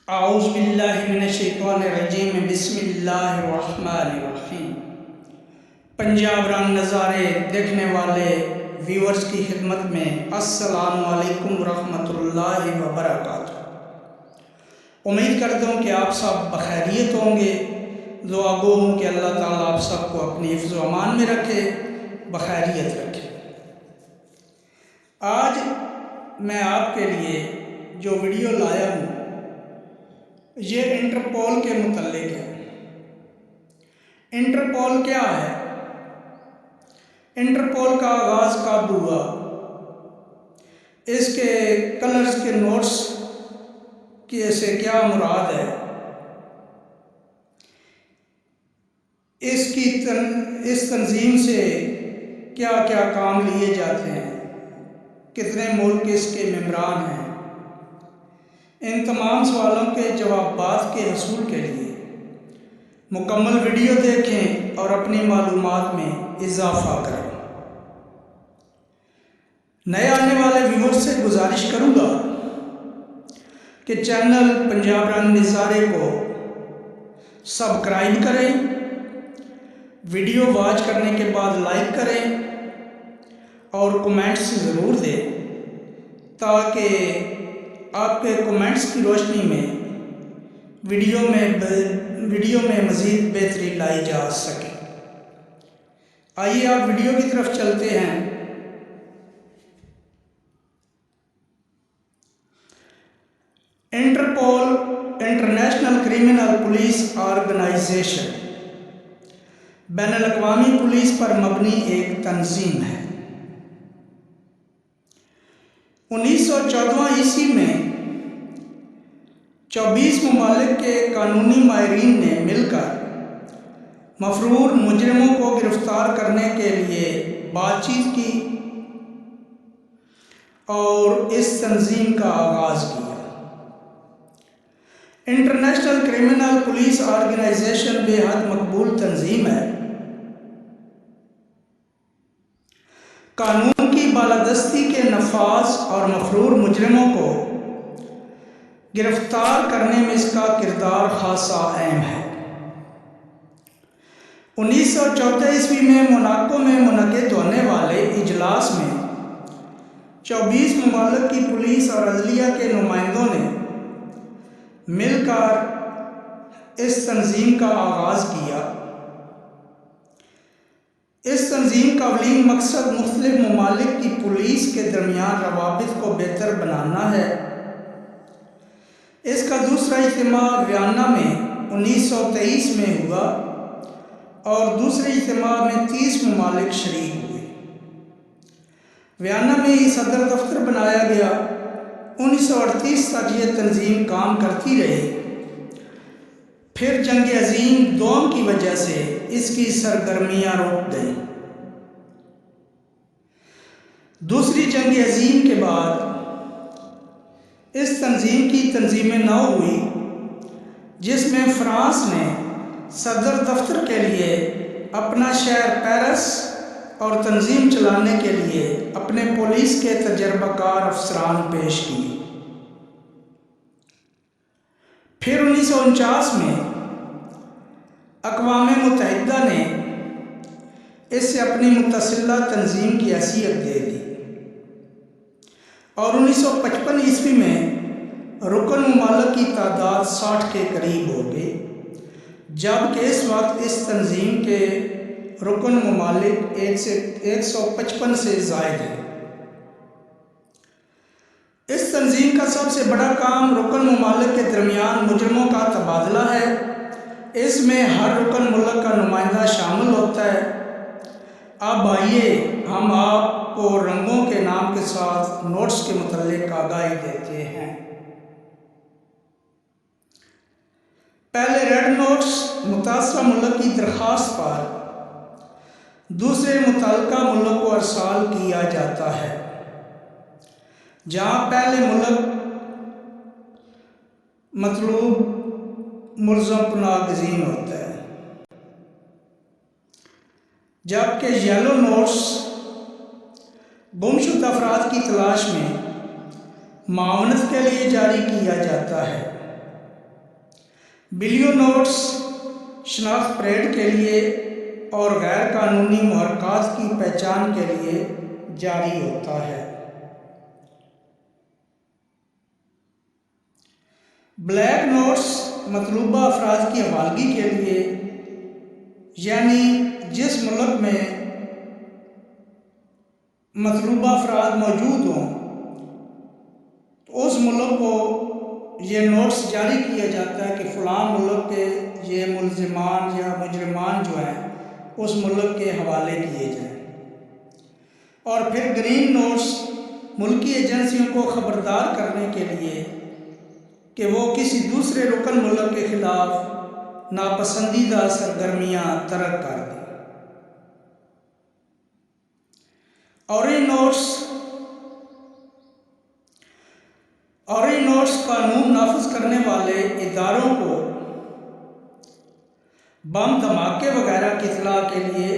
आऊज़ बिल्लाहि मिनश्शैतानिर्रजीम बिस्मिल्लाहिर्रहमानिर्रहीम। पंजाब रंग नज़ारे देखने वाले व्यूअर्स की खिदमत में अस्सलामु अलैकुम रहमतुल्लाहि व बरकातुहू। उम्मीद करता हूँ कि आप सब बखैरियत होंगे। दुआ गो हूँ कि अल्लाह ताला आप सबको अपनी हिफ्ज़ व अमान में रखे, बखैरियत रखे। आज मैं आपके लिए जो वीडियो लाया हूँ ये इंटरपोल के मुतल्लिक है। इंटरपोल क्या है? इंटरपोल का आगाज़ कब हुआ, इसके कलर्स के नोट्स की से क्या मुराद है, इस तंजीम से क्या क्या काम लिए जाते हैं, कितने मुल्क इसके मेंबरान हैं, इन तमाम सवालों के जवाबात के हसूल के लिए मुकम्मल वीडियो देखें और अपनी मालूमात में इजाफा करें। नए आने वाले व्यूअर्स से गुजारिश करूँगा कि चैनल पंजाब रंग नज़ारे को सब्सक्राइब करें, वीडियो वॉच करने के बाद लाइक करें और कमेंट्स ज़रूर दें ताकि आपके कमेंट्स की रोशनी में वीडियो में मज़ीद बेहतरी लाई जा सके। आइए आप वीडियो की तरफ चलते हैं। Interpol International Criminal Police Organization बैनुल-अक़वामी पुलिस पर मबनी एक तंजीम है। 1914 ईस्वी में 24 ममालिक के कानूनी माहिरीन ने मिलकर मफरूर मुजरिमों को गिरफ्तार करने के लिए बातचीत की और इस तंजीम का आगाज़ किया। इंटरनेशनल क्रिमिनल पुलिस ऑर्गेनाइजेशन बेहद मकबूल तंजीम है। कानून की बालादस्ती के नफाज और मफरूर मुजरिमों को गिरफ्तार करने में इसका किरदार खासा अहम है। 1914 ईस्वी में मोनाको में मुनक़िद होने वाले इजलास में 24 ममालिक की पुलिस और अदलिया के नुमाइंदों ने मिलकर इस तंजीम का आगाज़ किया। इस तंजीम का अवलीन मकसद मुख्तलिफ ममालिक की पुलिस के दरमियान रवाबित को बेहतर बनाना है। इसका दूसरा इज्तिमा वियना में 1923 में हुआ और दूसरे इज्तिमा में 30 ममालिक शरीक हुए। वियना में ही सदर दफ्तर बनाया गया। 1938 तक ये तंजीम काम करती रही। फिर जंग अज़ीम दोम की वजह से इसकी सरगर्मियाँ रुक गईं। दूसरी जंग अज़ीम के बाद इस तंजीम की तंजीम नौ हुई, जिसमें फ्रांस ने सदर दफ्तर के लिए अपना शहर पेरिस और तंजीम चलाने के लिए अपने पुलिस के तजर्बाकार अफसरान पेश किए। फिर 1949 में अक़वाम मुत्तहिदा ने इससे अपनी मुतसिला तंजीम की हैसियत दे दी और 1955 ईस्वी में रुकन ममालिक की तादाद 60 के करीब हो गई, जबकि इस वक्त इस तंजीम के रुकन ममालिक 155 से ज़ायद है। इस तंजीम का सबसे बड़ा काम रुकन ममालिक के दरमियान मुजरिमों का तबादला है। इसमें हर रुकन मुल्क का नुमाइंदा शामिल होता है। अब आइए हम आपको रंगों के नाम के साथ नोट्स के मुतल्लिक आगाही देते हैं। पहले रेड नोट्स मुतासरा मुल्क की दरख्वास्त पर दूसरे मुतल्लिका मुल्क को अरसाल किया जाता है। जहाँ पहले मुल्क मतलूब मुल्ज़म पनाहगज़ीन होता है, जबकि येलो नोट्स गुमशुदा अफराद की तलाश में मावनत के लिए जारी किया जाता है। बिलियो नोट्स शनाख्त परेड के लिए और गैर कानूनी मुहरकात की पहचान के लिए जारी होता है। ब्लैक नोट्स मतलूबा अफराद की हवालगी के लिए, यानी जिस मुल्क में मतलूबा अफराद मौजूद हों तो उस मुल्क को ये नोट्स जारी किया जाता है कि फ़लाँ मुल्क के ये मुलज़िमान या मुजरिमान जो हैं उस मुल्क के हवाले किए जाएँ। और फिर ग्रीन नोट्स मुल्की एजेंसियों को ख़बरदार करने के लिए कि वो किसी दूसरे रुकन मुल्क के ख़िलाफ़ नापसंदीदा सरगर्मियाँ तर्क कर दें। ऑरेंज नोट्स कानून नाफिज करने वाले इदारों को बम धमाके वगैरह की इत्तला के लिए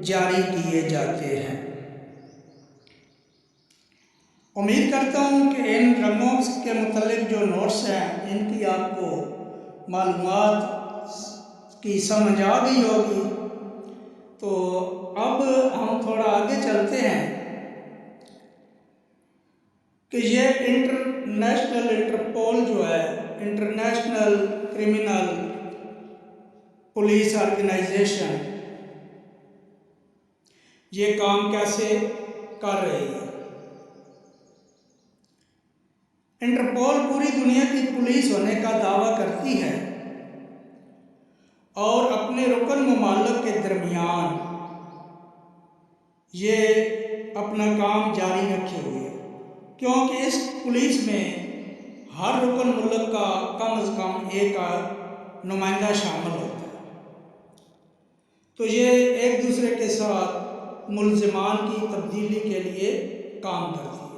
जारी किए जाते हैं। उम्मीद करता हूँ कि इन रंगों के मुतल्लिक जो नोट्स हैं इनकी आपको मालूमात की समझ आ गई होगी। तो अब हम थोड़ा आगे चलते हैं कि ये इंटरनेशनल इंटरपोल जो है, इंटरनेशनल क्रिमिनल पुलिस ऑर्गेनाइजेशन, ये काम कैसे कर रही है। इंटरपोल पूरी दुनिया की पुलिस होने का दावा करती है और अपने रुकन ममालिक के दरमियान ये अपना काम जारी रखे हुए है, क्योंकि इस पुलिस में हर रुकन मुल्क का कम से कम एक नुमाइंदा शामिल होता है। तो ये एक दूसरे के साथ मुलज़िमान की तब्दीली के लिए काम करती है।